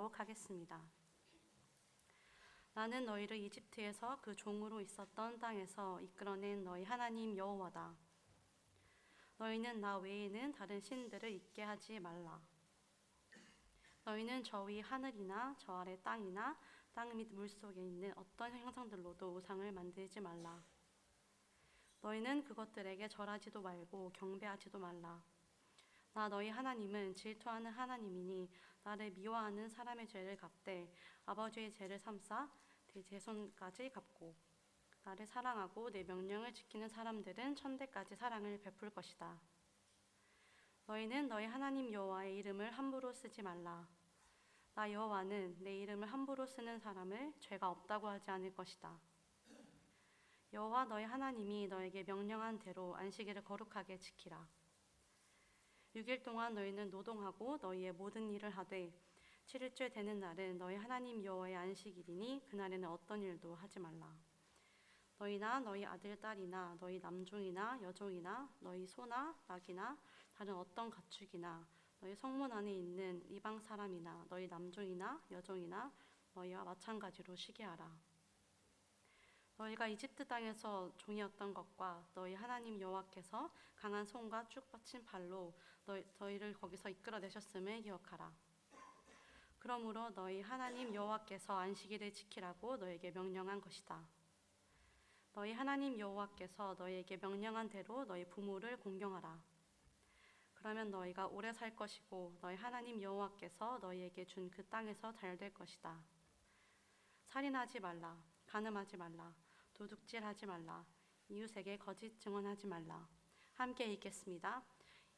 읽도록 하겠습니다. 나는 너희를 이집트에서 그 종으로 있었던 땅에서 이끌어낸 너희 하나님 여호와다. 너희는 나 외에는 다른 신들을 있게 하지 말라. 너희는 저 위 하늘이나 저 아래 땅이나 땅 밑 물속에 있는 어떤 형상들로도 우상을 만들지 말라. 너희는 그것들에게 절하지도 말고 경배하지도 말라. 나 너희 하나님은 질투하는 하나님이니 나를 미워하는 사람의 죄를 갚되 아버지의 죄를 삼사 대제손까지 갚고 나를 사랑하고 내 명령을 지키는 사람들은 천대까지 사랑을 베풀 것이다. 너희는 너희 하나님 여호와의 이름을 함부로 쓰지 말라. 나 여호와는 내 이름을 함부로 쓰는 사람을 죄가 없다고 하지 않을 것이다. 여호와 너희 하나님이 너에게 명령한 대로 안식일을 거룩하게 지키라. 6일 동안 너희는 노동하고 너희의 모든 일을 하되 7일째 되는 날은 너희 하나님 여호와의 안식일이니 그날에는 어떤 일도 하지 말라. 너희나 너희 아들 딸이나 너희 남종이나 여종이나 너희 소나 낙이나 다른 어떤 가축이나 너희 성문 안에 있는 이방 사람이나 너희 남종이나 여종이나 너희와 마찬가지로 쉬게 하라. 너희가 이집트 땅에서 종이었던 것과 너희 하나님 여호와께서 강한 손과 쭉 뻗친 발로 너희를 거기서 이끌어내셨음을 기억하라. 그러므로 너희 하나님 여호와께서 안식일을 지키라고 너희에게 명령한 것이다. 너희 하나님 여호와께서 너희에게 명령한 대로 너희 부모를 공경하라. 그러면 너희가 오래 살 것이고 너희 하나님 여호와께서 너희에게 준 그 땅에서 잘 될 것이다. 살인하지 말라. 간음하지 말라. 도둑질하지 말라. 이웃에게 거짓 증언하지 말라. 함께 읽겠습니다.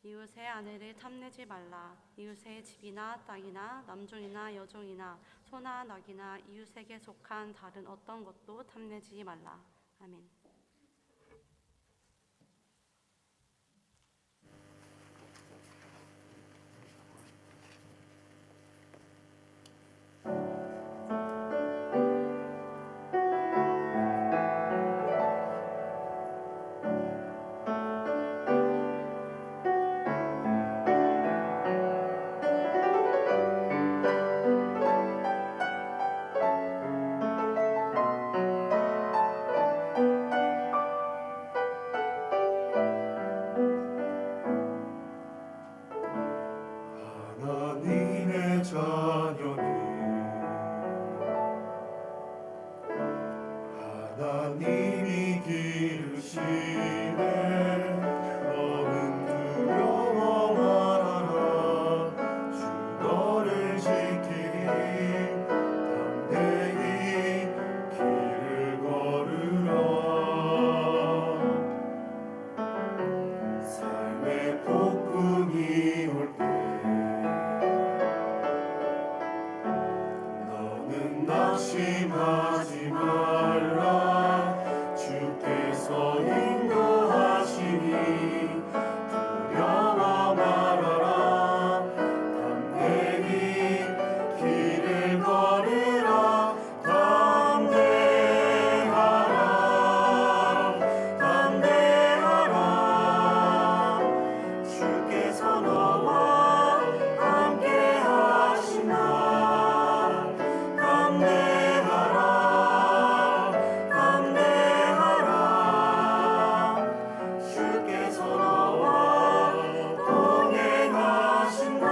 이웃의 아내를 탐내지 말라. 이웃의 집이나 땅이나 남종이나 여종이나 소나 낙이나 이웃에게 속한 다른 어떤 것도 탐내지 말라. 아멘. 하나님의 자녀니 하나님이 기르시네. 너는 두려워 말아라. 주 너를 지키리. 담대히 길을 걸으라. 삶의 폭풍이 올 때 너는 낙심하지 말라. 주께서 인도하시니 두려워 말아라. 담대히 길을 걸으라. 담대하라. 담대하라. 주께서 너와 함께 하시나. 담대하라. 담대하라. 주께서 너와 동행하신다.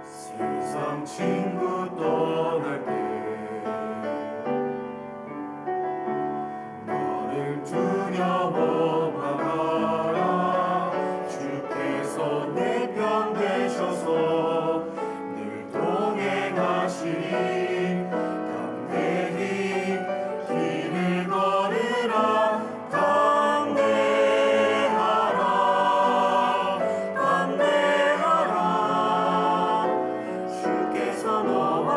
세상 친구 떠날 때 너를 두려워 말아라. 주께서 내 편 되셔서 늘 동행하시니 담대히 길을 걸으라. 담대하라. 담대하라. 주께서 너와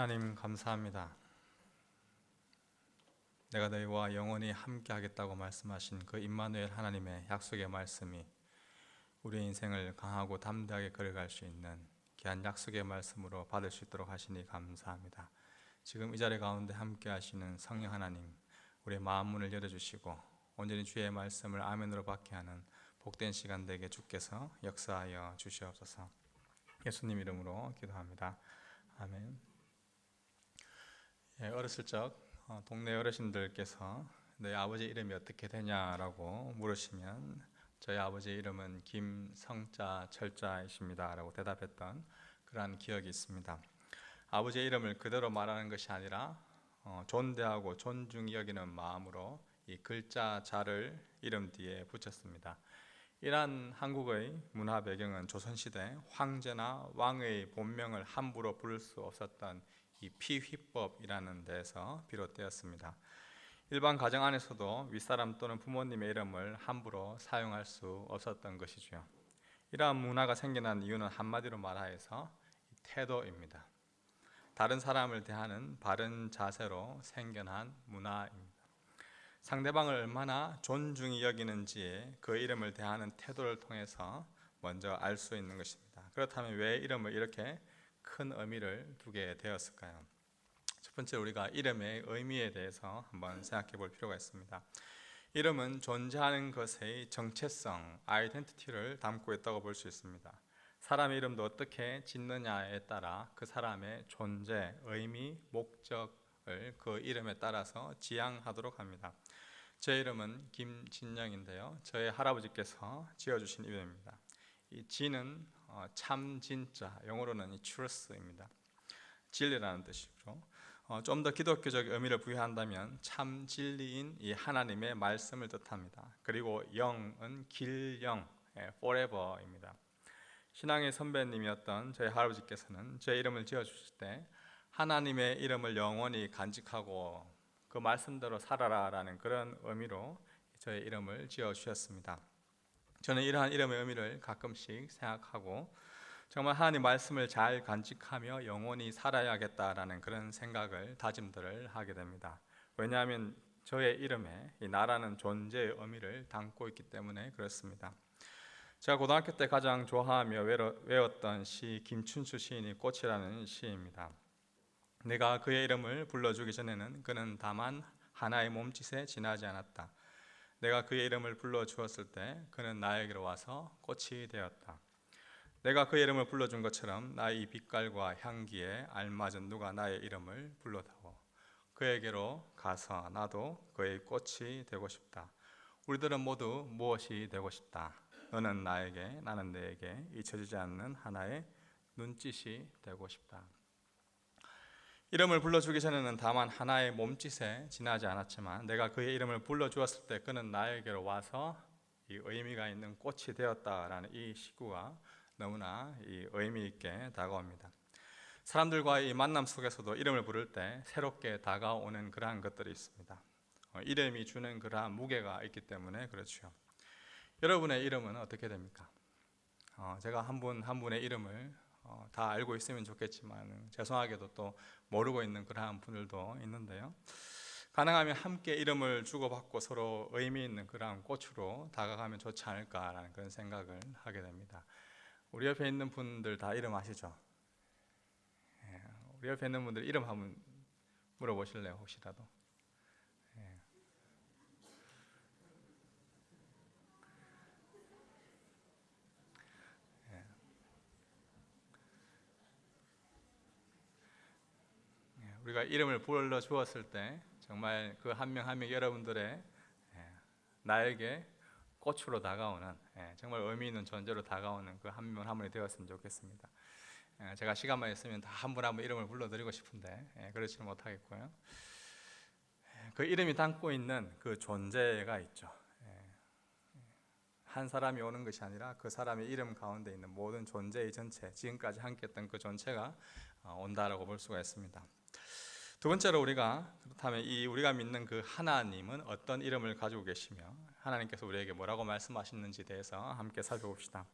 하나님 감사합니다. 내가 너희와 영원히 함께 하겠다고 말씀하신 그 임마누엘 하나님의 약속의 말씀이 우리의 인생을 강하고 담대하게 걸어갈 수 있는 귀한 약속의 말씀으로 받을 수 있도록 하시니 감사합니다. 지금 이 자리 가운데 함께 하시는 성령 하나님, 우리의 마음 문을 열어주시고 온전히 주의 말씀을 아멘으로 받게 하는 복된 시간 되게 주께서 역사하여 주시옵소서. 예수님 이름으로 기도합니다. 아멘. 어렸을 적 동네 어르신들께서 너희 아버지 이름이 어떻게 되냐라고 물으시면 저희 아버지의 이름은 김성자 철자이십니다 라고 대답했던 그러한 기억이 있습니다. 아버지의 이름을 그대로 말하는 것이 아니라 존대하고 존중히 여기는 마음으로 이 글자 자를 이름 뒤에 붙였습니다. 이러한 한국의 문화 배경은 조선시대 황제나 왕의 본명을 함부로 부를 수 없었던 이 피휘법이라는 데서 비롯되었습니다. 일반 가정 안에서도 윗사람 또는 부모님의 이름을 함부로 사용할 수 없었던 것이죠. 이러한 문화가 생겨난 이유는 한마디로 말하여서 태도입니다. 다른 사람을 대하는 바른 자세로 생겨난 문화입니다. 상대방을 얼마나 존중히 여기는지 그 이름을 대하는 태도를 통해서 먼저 알 수 있는 것입니다. 그렇다면 왜 이름을 이렇게 큰 의미를 두게 되었을까요? 첫 번째, 우리가 이름의 의미에 대해서 한번 생각해 볼 필요가 있습니다. 이름은 존재하는 것의 정체성, 아이덴티티를 담고 있다고 볼 수 있습니다. 사람의 이름도 어떻게 짓느냐에 따라 그 사람의 존재, 의미, 목적을 그 이름에 따라서 지향하도록 합니다. 제 이름은 김진영인데요, 저의 할아버지께서 지어주신 이름입니다. 이 진은 참 진짜, 영어로는 truth입니다. 진리라는 뜻이죠. 좀 더 기독교적 의미를 부여한다면 참 진리인 이 하나님의 말씀을 뜻합니다. 그리고 영은 길영, forever입니다. 신앙의 선배님이었던 저희 할아버지께서는 제 이름을 지어주실 때 하나님의 이름을 영원히 간직하고 그 말씀대로 살아라라는 그런 의미로 저의 이름을 지어주셨습니다. 저는 이러한 이름의 의미를 가끔씩 생각하고 정말 하나님 말씀을 잘 간직하며 영원히 살아야겠다라는 그런 생각을, 다짐들을 하게 됩니다. 왜냐하면 저의 이름에 이 나라는 존재의 의미를 담고 있기 때문에 그렇습니다. 제가 고등학교 때 가장 좋아하며 외웠던 시 김춘수 시인의 꽃이라는 시입니다. 내가 그의 이름을 불러주기 전에는 그는 다만 하나의 몸짓에 지나지 않았다. 내가 그의 이름을 불러주었을 때 그는 나에게로 와서 꽃이 되었다. 내가 그의 이름을 불러준 것처럼 나의 빛깔과 향기에 알맞은 누가 나의 이름을 불러다오. 그에게로 가서 나도 그의 꽃이 되고 싶다. 우리들은 모두 무엇이 되고 싶다. 너는 나에게, 나는 너에게 잊혀지지 않는 하나의 눈짓이 되고 싶다. 이름을 불러주기 전에는 다만 하나의 몸짓에 지나지 않았지만 내가 그의 이름을 불러주었을 때 그는 나에게로 와서 이 의미가 있는 꽃이 되었다라는 이 시구가 너무나 이 의미 있게 다가옵니다. 사람들과의 만남 속에서도 이름을 부를 때 새롭게 다가오는 그러한 것들이 있습니다. 이름이 주는 그러한 무게가 있기 때문에 그렇죠. 여러분의 이름은 어떻게 됩니까? 제가 한 분 한 분의 이름을 다 알고 있으면 좋겠지만 죄송하게도 또 모르고 있는 그러한 분들도 있는데요. 가능하면 함께 이름을 주고받고 서로 의미 있는 그러한 꽃으로 다가가면 좋지 않을까라는 그런 생각을 하게 됩니다. 우리 옆에 있는 분들 다 이름 아시죠? 우리 옆에 있는 분들 이름 한번 물어보실래요? 혹시라도? 우리가 이름을 불러주었을 때 정말 그 한 명 한 명 여러분들의 나에게 꽃으로 다가오는 정말 의미 있는 존재로 다가오는 그 한 명 한 분이 되었으면 좋겠습니다. 제가 시간만 있으면 다 한 분 한 분 이름을 불러드리고 싶은데 그렇지는 못하겠고요. 그 이름이 담고 있는 그 존재가 있죠. 한 사람이 오는 것이 아니라 그 사람의 이름 가운데 있는 모든 존재의 전체, 지금까지 함께했던 그 전체가 온다라고 볼 수가 있습니다. 두 번째로 그렇다면 우리가 믿는 그 하나님은 어떤 이름을 가지고 계시며 하나님께서 우리에게 뭐라고 말씀하시는지에 대해서 함께 살펴봅시다.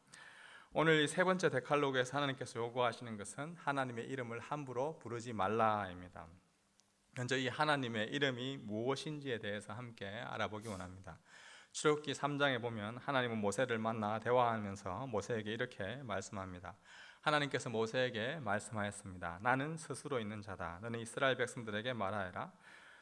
오늘 이 세 번째 데칼로그에서 하나님께서 요구하시는 것은 하나님의 이름을 함부로 부르지 말라입니다. 먼저 이 하나님의 이름이 무엇인지에 대해서 함께 알아보기 원합니다. 출애굽기 3장에 보면 하나님은 모세를 만나 대화하면서 모세에게 이렇게 말씀합니다. 하나님께서 모세에게 말씀하였습니다. 나는 스스로 있는 자다. 너는 이스라엘 백성들에게 말하여라.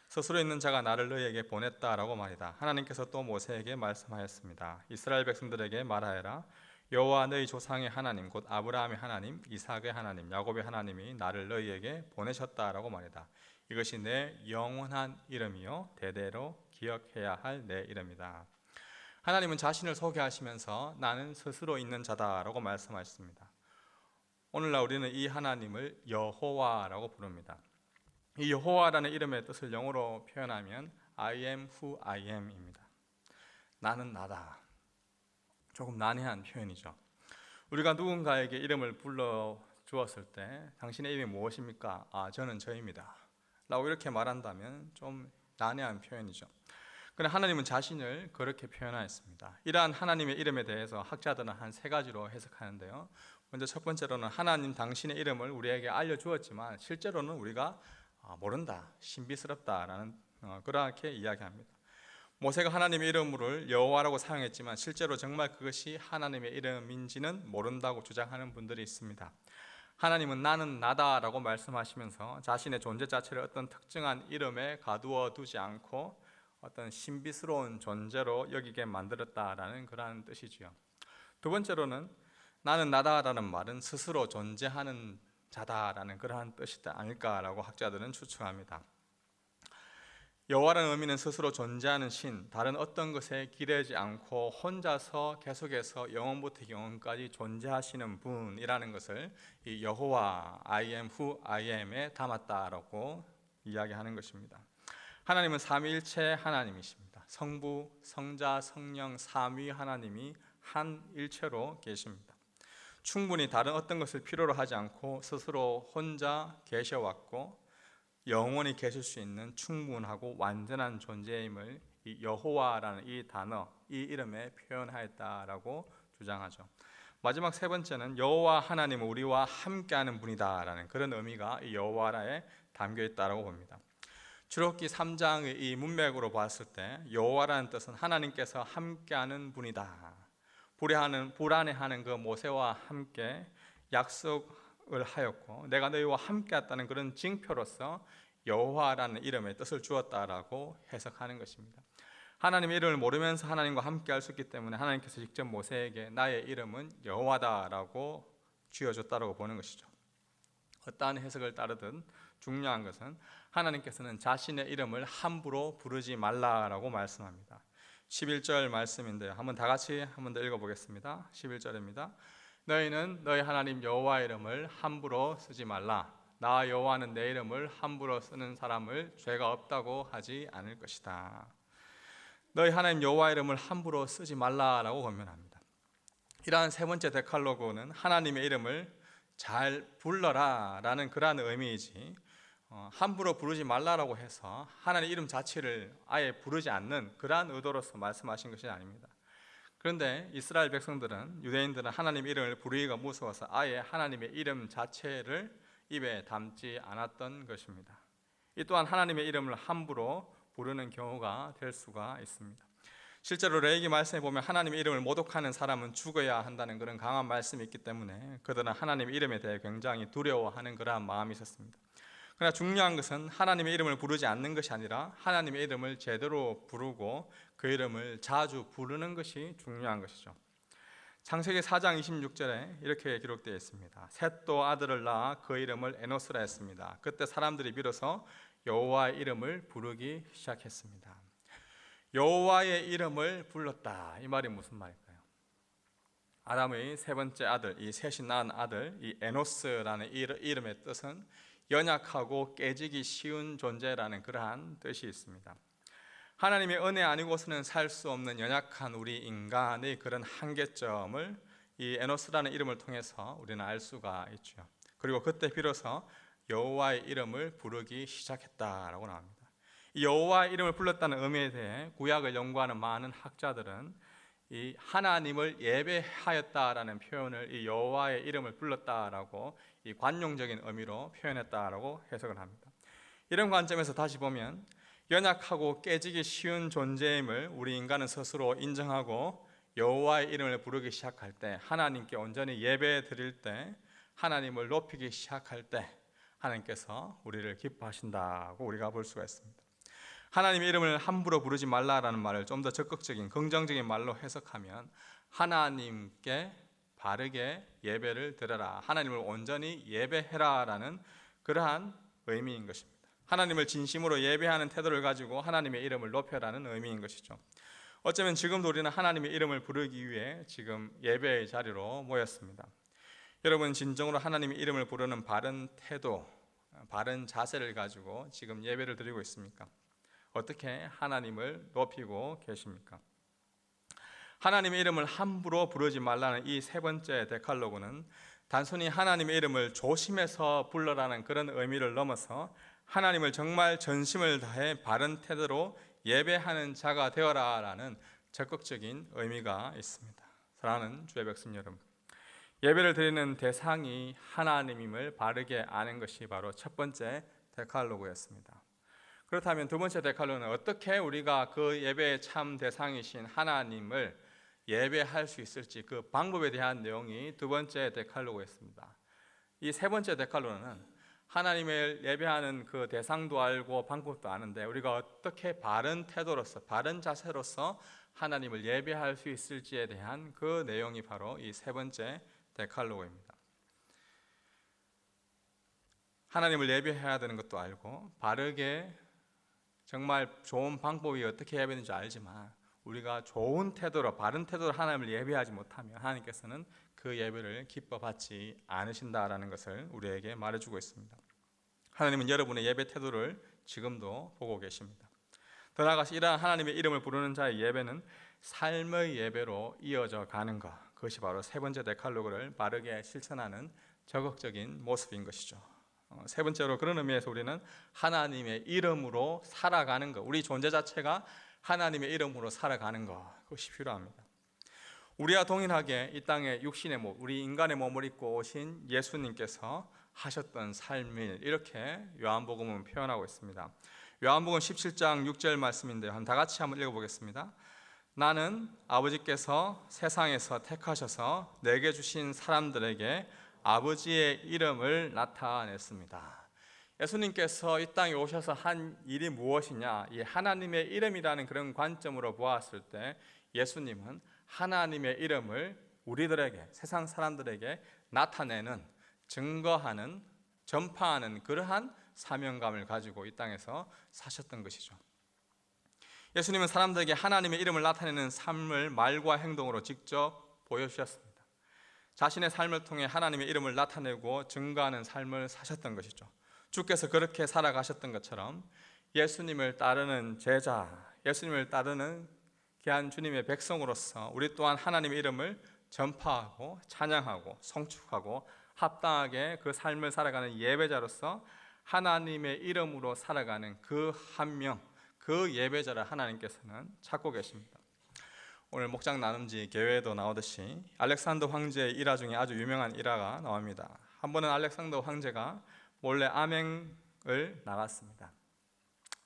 스스로 있는 자가 나를 너희에게 보냈다라고 말이다. 하나님께서 또 모세에게 말씀하였습니다. 이스라엘 백성들에게 말하여라. 여호와 너희 조상의 하나님 곧 아브라함의 하나님, 이삭의 하나님, 야곱의 하나님이 나를 너희에게 보내셨다라고 말이다. 이것이 내 영원한 이름이요 대대로 기억해야 할 내 이름이다. 하나님은 자신을 소개하시면서 나는 스스로 있는 자다라고 말씀하셨습니다. 오늘날 우리는 이 하나님을 여호와라고 부릅니다. 이 여호와라는 이름의 뜻을 영어로 표현하면 I am who I am입니다. 나는 나다. 조금 난해한 표현이죠. 우리가 누군가에게 이름을 불러 주었을 때 당신의 이름이 무엇입니까? 저는 저입니다 라고 이렇게 말한다면 좀 난해한 표현이죠. 그러나 하나님은 자신을 그렇게 표현하였습니다. 이러한 하나님의 이름에 대해서 학자들은 한 세 가지로 해석하는데요. 먼저 첫 번째로는 하나님 당신의 이름을 우리에게 알려주었지만 실제로는 우리가 모른다, 신비스럽다라는 그렇게 이야기합니다. 모세가 하나님의 이름을 여호와라고 사용했지만 실제로 정말 그것이 하나님의 이름인지는 모른다고 주장하는 분들이 있습니다. 하나님은 나는 나다라고 말씀하시면서 자신의 존재 자체를 어떤 특정한 이름에 가두어 두지 않고 어떤 신비스러운 존재로 여기게 만들었다라는 그러한 뜻이지요. 두 번째로는 나는 나다라는 말은 스스로 존재하는 자다라는 그러한 뜻이 아닐까라고 학자들은 추측합니다. 여호와라는 의미는 스스로 존재하는 신, 다른 어떤 것에 기대지 않고 혼자서 계속해서 영원부터 영원까지 존재하시는 분이라는 것을 이 여호와 I am who I am에 담았다라고 이야기하는 것입니다. 하나님은 삼위일체 하나님이십니다. 성부, 성자, 성령 삼위 하나님이 한 일체로 계십니다. 충분히 다른 어떤 것을 필요로 하지 않고 스스로 혼자 계셔왔고 영원히 계실 수 있는 충분하고 완전한 존재임을 이 여호와라는 이 단어, 이 이름에 표현하였다라고 주장하죠. 마지막 세 번째는 여호와 하나님은 우리와 함께하는 분이다라는 그런 의미가 이 여호와라에 담겨 있다라고 봅니다. 출애굽기 3장의 이 문맥으로 봤을 때 여호와라는 뜻은 하나님께서 함께하는 분이다. 불안해하는 그 모세와 함께 약속을 하였고 내가 너희와 함께했다는 그런 징표로서 여호와라는 이름의 뜻을 주었다라고 해석하는 것입니다. 하나님의 이름을 모르면서 하나님과 함께할 수 있기 때문에 하나님께서 직접 모세에게 나의 이름은 여호와다라고 지어줬다라고 보는 것이죠. 어떠한 해석을 따르든 중요한 것은 하나님께서는 자신의 이름을 함부로 부르지 말라라고 말씀합니다. 11절 말씀인데요. 한번 다 같이 한번 더 읽어보겠습니다. 11절입니다. 너희는 너희 하나님 여호와의 이름을 함부로 쓰지 말라. 나 여호와는 내 이름을 함부로 쓰는 사람을 죄가 없다고 하지 않을 것이다. 너희 하나님 여호와의 이름을 함부로 쓰지 말라라고 권면합니다. 이러한 세 번째 데칼로그는 하나님의 이름을 잘 불러라라는 그러한 의미이지 함부로 부르지 말라라고 해서 하나님의 이름 자체를 아예 부르지 않는 그러한 의도로서 말씀하신 것이 아닙니다. 그런데 이스라엘 백성들은 유대인들은 하나님의 이름을 부르기가 무서워서 아예 하나님의 이름 자체를 입에 담지 않았던 것입니다. 이 또한 하나님의 이름을 함부로 부르는 경우가 될 수가 있습니다. 실제로 레위기 말씀에 보면 하나님의 이름을 모독하는 사람은 죽어야 한다는 그런 강한 말씀이 있기 때문에 그들은 하나님의 이름에 대해 굉장히 두려워하는 그러한 마음이 있었습니다. 그러나 중요한 것은 하나님의 이름을 부르지 않는 것이 아니라 하나님의 이름을 제대로 부르고 그 이름을 자주 부르는 것이 중요한 것이죠. 창세기 4장 26절에 이렇게 기록되어 있습니다. 셋도 아들을 낳아 그 이름을 에노스라 했습니다. 그때 사람들이 비로소 여호와의 이름을 부르기 시작했습니다. 여호와의 이름을 불렀다. 이 말이 무슨 말일까요? 아담의 세 번째 아들, 이 셋이 낳은 아들, 이 에노스라는 이름의 뜻은 연약하고 깨지기 쉬운 존재라는 그러한 뜻이 있습니다. 하나님의 은혜 아니고서는 살 수 없는 연약한 우리 인간의 그런 한계점을 이 에노스라는 이름을 통해서 우리는 알 수가 있죠. 그리고 그때 비로소 여호와의 이름을 부르기 시작했다라고 나옵니다. 이 여호와의 이름을 불렀다는 의미에 대해 구약을 연구하는 많은 학자들은 이 하나님을 예배하였다라는 표현을 이 여호와의 이름을 불렀다라고 이 관용적인 의미로 표현했다라고 해석을 합니다. 이런 관점에서 다시 보면 연약하고 깨지기 쉬운 존재임을 우리 인간은 스스로 인정하고 여호와의 이름을 부르기 시작할 때, 하나님께 온전히 예배 드릴 때, 하나님을 높이기 시작할 때 하나님께서 우리를 기뻐하신다고 우리가 볼 수가 있습니다. 하나님의 이름을 함부로 부르지 말라라는 말을 좀 더 적극적인 긍정적인 말로 해석하면 하나님께 바르게 예배를 드려라, 하나님을 온전히 예배해라라는 그러한 의미인 것입니다. 하나님을 진심으로 예배하는 태도를 가지고 하나님의 이름을 높여라는 의미인 것이죠. 어쩌면 지금도 우리는 하나님의 이름을 부르기 위해 지금 예배의 자리로 모였습니다. 여러분, 진정으로 하나님의 이름을 부르는 바른 태도, 바른 자세를 가지고 지금 예배를 드리고 있습니까? 어떻게 하나님을 높이고 계십니까? 하나님의 이름을 함부로 부르지 말라는 이 세 번째 데칼로그는 단순히 하나님의 이름을 조심해서 불러라는 그런 의미를 넘어서 하나님을 정말 전심을 다해 바른 태도로 예배하는 자가 되어라라는 적극적인 의미가 있습니다. 사랑하는 주의 백성 여러분, 예배를 드리는 대상이 하나님임을 바르게 아는 것이 바로 첫 번째 데칼로그였습니다. 그렇다면 두 번째 데칼로그는 어떻게 우리가 그 예배의 참 대상이신 하나님을 예배할 수 있을지, 그 방법에 대한 내용이 두 번째 데칼로그였습니다. 이 세 번째 데칼로그는 하나님을 예배하는 그 대상도 알고 방법도 아는데 우리가 어떻게 바른 태도로서, 바른 자세로서 하나님을 예배할 수 있을지에 대한 그 내용이 바로 이 세 번째 데칼로그입니다. 하나님을 예배해야 되는 것도 알고 바르게 정말 좋은 방법이 어떻게 해야 되는지 알지만 우리가 좋은 태도로, 바른 태도로 하나님을 예배하지 못하면 하나님께서는 그 예배를 기뻐 받지 않으신다라는 것을 우리에게 말해주고 있습니다. 하나님은 여러분의 예배 태도를 지금도 보고 계십니다. 더 나아가서 이러한 하나님의 이름을 부르는 자의 예배는 삶의 예배로 이어져 가는 것, 그것이 바로 세 번째 데칼로그를 바르게 실천하는 적극적인 모습인 것이죠. 세 번째로, 그런 의미에서 우리는 하나님의 이름으로 살아가는 것, 우리 존재 자체가 하나님의 이름으로 살아가는 것, 그것이 필요합니다. 우리와 동일하게 이 땅에 육신의 몸, 우리 인간의 몸을 입고 오신 예수님께서 하셨던 삶을 이렇게 요한복음은 표현하고 있습니다. 요한복음 17장 6절 말씀인데요, 다 같이 한번 읽어보겠습니다. 나는 아버지께서 세상에서 택하셔서 내게 주신 사람들에게 아버지의 이름을 나타냈습니다. 예수님께서 이 땅에 오셔서 한 일이 무엇이냐, 이 하나님의 이름이라는 그런 관점으로 보았을 때 예수님은 하나님의 이름을 우리들에게, 세상 사람들에게 나타내는, 증거하는, 전파하는 그러한 사명감을 가지고 이 땅에서 사셨던 것이죠. 예수님은 사람들에게 하나님의 이름을 나타내는 삶을 말과 행동으로 직접 보여주셨습니다. 자신의 삶을 통해 하나님의 이름을 나타내고 증거하는 삶을 사셨던 것이죠. 주께서 그렇게 살아가셨던 것처럼 예수님을 따르는 제자, 예수님을 따르는 귀한 주님의 백성으로서 우리 또한 하나님의 이름을 전파하고 찬양하고 성축하고 합당하게 그 삶을 살아가는 예배자로서 하나님의 이름으로 살아가는 그 한 명, 그 예배자를 하나님께서는 찾고 계십니다. 오늘 목장 나눔지 계회에도 나오듯이 알렉산더 황제의 일화 중에 아주 유명한 일화가 나옵니다. 한 번은 알렉산더 황제가 몰래 암행을 나갔습니다.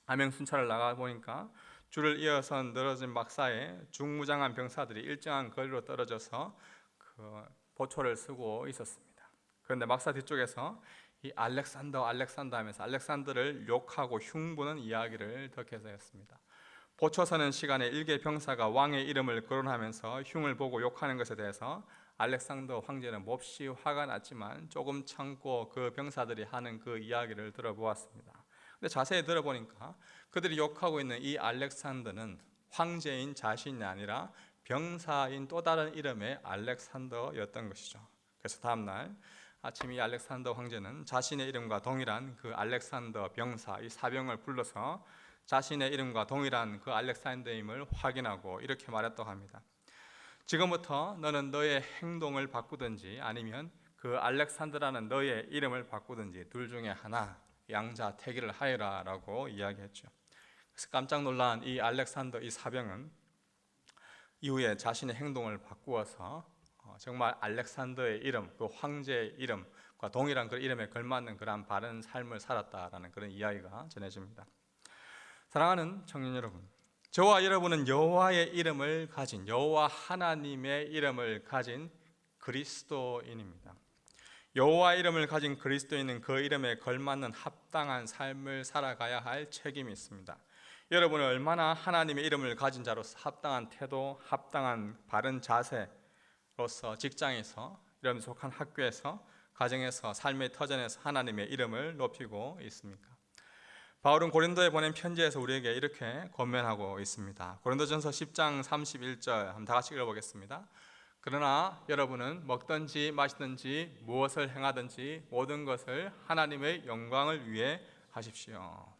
암행 순찰을 나가 보니까 줄을 이어선 늘어진 막사에 중무장한 병사들이 일정한 거리로 떨어져서 그 보초를 쓰고 있었습니다. 그런데 막사 뒤쪽에서 이 알렉산더 하면서 알렉산더를 욕하고 흉보는 이야기를 덕해서 했습니다. 보초 서는 시간에 일개 병사가 왕의 이름을 거론하면서 흉을 보고 욕하는 것에 대해서 알렉산더 황제는 몹시 화가 났지만 조금 참고 그 병사들이 하는 그 이야기를 들어보았습니다. 근데 자세히 들어보니까 그들이 욕하고 있는 이 알렉산더는 황제인 자신이 아니라 병사인 또 다른 이름의 알렉산더였던 것이죠. 그래서 다음날 아침 이 알렉산더 황제는 자신의 이름과 동일한 그 알렉산더 병사, 이 사병을 불러서 자신의 이름과 동일한 그 알렉산더임을 확인하고 이렇게 말했다고 합니다. 지금부터 너는 너의 행동을 바꾸든지 아니면 그 알렉산더라는 너의 이름을 바꾸든지 둘 중에 하나, 양자택일을 하여라 라고 이야기했죠. 그래서 깜짝 놀란 이 알렉산더, 이 사병은 이후에 자신의 행동을 바꾸어서 정말 알렉산더의 이름, 그 황제의 이름과 동일한 그 이름에 걸맞는 그러한 바른 삶을 살았다라는 그런 이야기가 전해집니다. 사랑하는 청년 여러분, 저와 여러분은 여호와의 이름을 가진, 여호와 하나님의 이름을 가진 그리스도인입니다. 여호와 이름을 가진 그리스도인은 그 이름에 걸맞는 합당한 삶을 살아가야 할 책임이 있습니다. 여러분은 얼마나 하나님의 이름을 가진 자로서 합당한 태도, 합당한 바른 자세로서 직장에서, 이름 속한 학교에서, 가정에서, 삶의 터전에서 하나님의 이름을 높이고 있습니까? 바울은 고린도에 보낸 편지에서 우리에게 이렇게 권면하고 있습니다. 고린도전서 10장 31절 한번 다 같이 읽어보겠습니다. 그러나 여러분은 먹든지 마시든지 무엇을 행하든지 모든 것을 하나님의 영광을 위해 하십시오.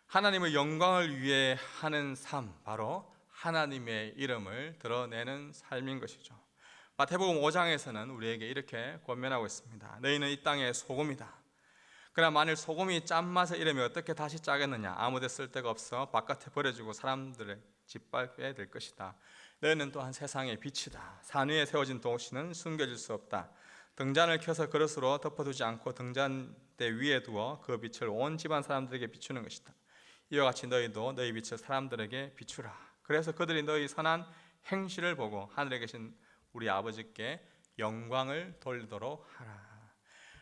하나님의 영광을 위해 하는 삶, 바로 하나님의 이름을 드러내는 삶인 것이죠. 마태복음 5장에서는 우리에게 이렇게 권면하고 있습니다. 너희는 이 땅의 소금이다. 그러나 만일 소금이 짠맛을 잃으면 어떻게 다시 짜겠느냐? 아무데 쓸데가 없어 바깥에 버려지고 사람들의 짓밟게 될 것이다. 너희는 또한 세상의 빛이다. 산 위에 세워진 도시는 숨겨질 수 없다. 등잔을 켜서 그릇으로 덮어두지 않고 등잔대 위에 두어 그 빛을 온 집안 사람들에게 비추는 것이다. 이와 같이 너희도 너희 빛을 사람들에게 비추라. 그래서 그들이 너희 선한 행실을 보고 하늘에 계신 우리 아버지께 영광을 돌리도록 하라.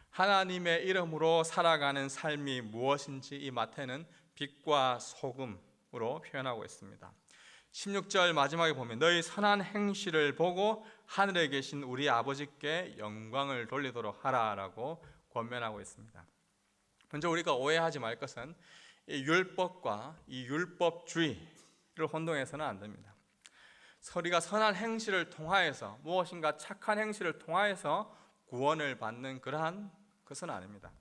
하나님의 이름으로 살아가는 삶이 무엇인지 이 마태는 빛과 소금으로 표현하고 있습니다. 16절 마지막에 보면 너희 선한 행실을 보고 하늘에 계신 우리 아버지께 영광을 돌리도록 하라라고 권면하고 있습니다. 먼저 우리가 오해하지 말 것은 이 율법과 이 율법주의를 혼동해서는 안 됩니다. 우리가 선한 행실을 통하여서 무엇인가 착한 행실을 통하여서 구원을 받는 그러한 것은 아닙니다.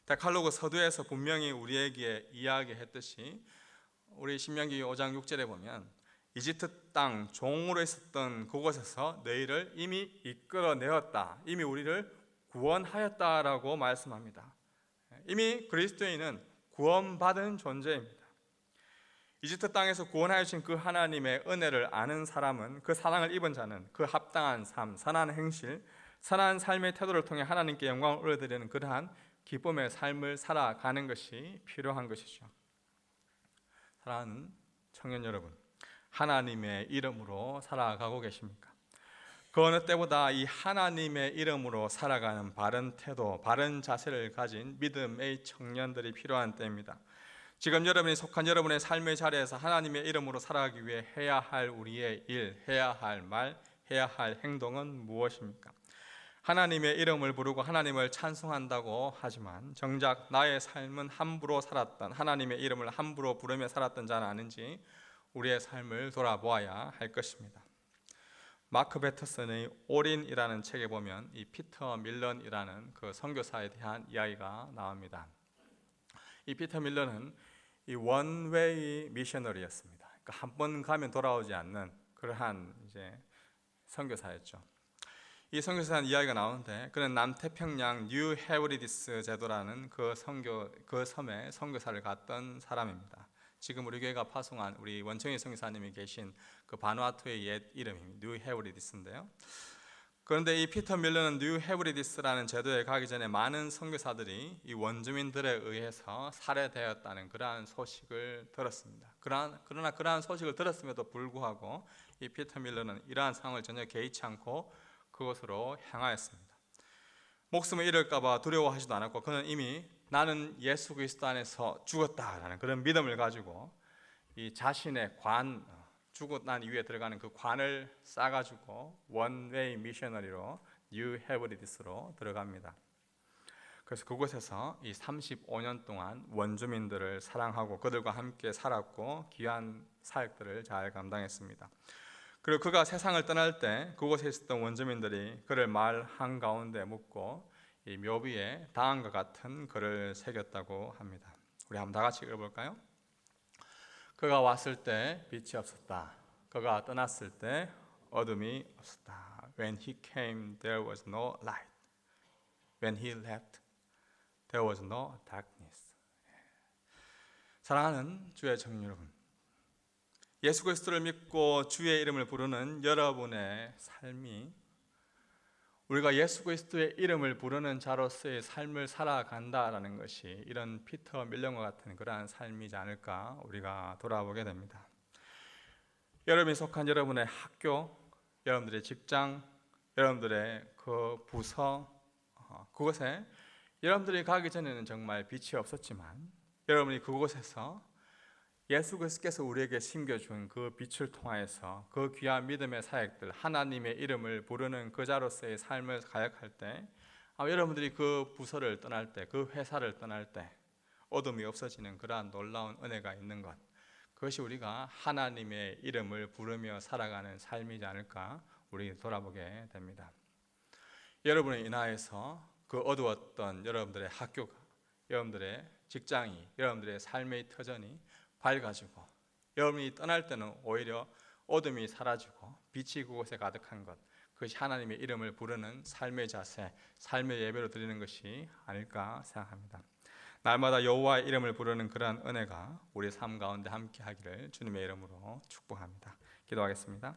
데칼로그 서두에서 분명히 우리에게 이야기했듯이 우리 신명기 5장 6절에 보면 이집트 땅 종으로 있었던 그곳에서 너희를 이미 이끌어내었다. 이미 우리를 구원하였다라고 말씀합니다. 이미 그리스도인은 구원받은 존재입니다. 이집트 땅에서 구원하여 주신 그 하나님의 은혜를 아는 사람은, 그 사랑을 입은 자는 그 합당한 삶, 선한 행실, 선한 삶의 태도를 통해 하나님께 영광을 올려드리는 그러한 기쁨의 삶을 살아가는 것이 필요한 것이죠. 사랑하는 청년 여러분, 하나님의 이름으로 살아가고 계십니까? 그 어느 때보다 이 하나님의 이름으로 살아가는 바른 태도, 바른 자세를 가진 믿음의 청년들이 필요한 때입니다. 지금 여러분이 속한 여러분의 삶의 자리에서 하나님의 이름으로 살아가기 위해 해야 할 우리의 일, 해야 할 말, 해야 할 행동은 무엇입니까? 하나님의 이름을 부르고 하나님을 찬송한다고 하지만 정작 나의 삶은 함부로 살았던, 하나님의 이름을 함부로 부르며 살았던 자는 아닌지 우리의 삶을 돌아보아야 할 것입니다. 마크 베터슨의 올인이라는 책에 보면 이 피터 밀런이라는 그 선교사에 대한 이야기가 나옵니다. 이 피터 밀런은 이 원웨이 미셔너리였습니다. 그러니까 한 번 가면 돌아오지 않는 그러한 이제 선교사였죠. 이 선교사는 이야기가 나오는데 그는 남태평양 뉴 헤브리디스 제도라는 그 섬에 선교사를 갔던 사람입니다. 지금 우리 교회가 파송한 우리 원청희 선교사님이 계신 그 바누아투의 옛 이름이 뉴 헤브리디스인데요. 그런데 이 피터 밀러는 뉴 헤브리디스라는 제도에 가기 전에 많은 선교사들이 이 원주민들에 의해서 살해되었다는 그러한 소식을 들었습니다. 그러나 그러한 소식을 들었음에도 불구하고 이 피터 밀러는 이러한 상황을 전혀 개의치 않고 그곳으로 향하였습니다. 목숨을 잃을까 봐 두려워하지도 않았고 그는 이미 나는 예수 그리스도 안에서 죽었다라는 그런 믿음을 가지고 이 자신의 죽고 난 이후에 들어가는 그 관을 싸가지고 원웨이 미셔너리로 뉴 헤브리디스로 들어갑니다. 그래서 그곳에서 이 35년 동안 원주민들을 사랑하고 그들과 함께 살았고 귀한 사역들을 잘 감당했습니다. 그리고 그가 세상을 떠날 때 그곳에 있었던 원주민들이 그를 마을 한가운데 묻고 이 묘비에 다음과 같은 글을 새겼다고 합니다. 우리 한번 다 같이 읽어볼까요? 그가 왔을 때 빛이 없었다. 그가 떠났을 때 어둠이 없었다. When he came, there was no light. When he left, there was no darkness. 사랑하는 주의 청년 여러분, 예수 그리스도를 믿고 주의 이름을 부르는 여러분의 삶이 우리가 예수 그리스도의 이름을 부르는 자로서의 삶을 살아간다라는 것이 이런 피터 밀령과 같은 그러한 삶이지 않을까 우리가 돌아보게 됩니다. 여러분이 속한 여러분의 학교, 여러분들의 직장, 여러분들의 그 부서, 그곳에 여러분들이 가기 전에는 정말 빛이 없었지만 여러분이 그곳에서 예수 그리스도께서 우리에게 심겨준 그 빛을 통하여서 그 귀한 믿음의 사역들, 하나님의 이름을 부르는 그 자로서의 삶을 가역할 때 여러분들이 그 부서를 떠날 때, 그 회사를 떠날 때 어둠이 없어지는 그러한 놀라운 은혜가 있는 것, 그것이 우리가 하나님의 이름을 부르며 살아가는 삶이지 않을까 우리 돌아보게 됩니다. 여러분을 인하여서 그 어두웠던 여러분들의 학교가, 여러분들의 직장이, 여러분들의 삶의 터전이 밝아지고 여러분이 떠날 때는 오히려 어둠이 사라지고 빛이 그곳에 가득한 것, 그것이 하나님의 이름을 부르는 삶의 자세, 삶의 예배로 드리는 것이 아닐까 생각합니다. 날마다 여호와의 이름을 부르는 그러한 은혜가 우리 삶 가운데 함께 하기를 주님의 이름으로 축복합니다. 기도하겠습니다.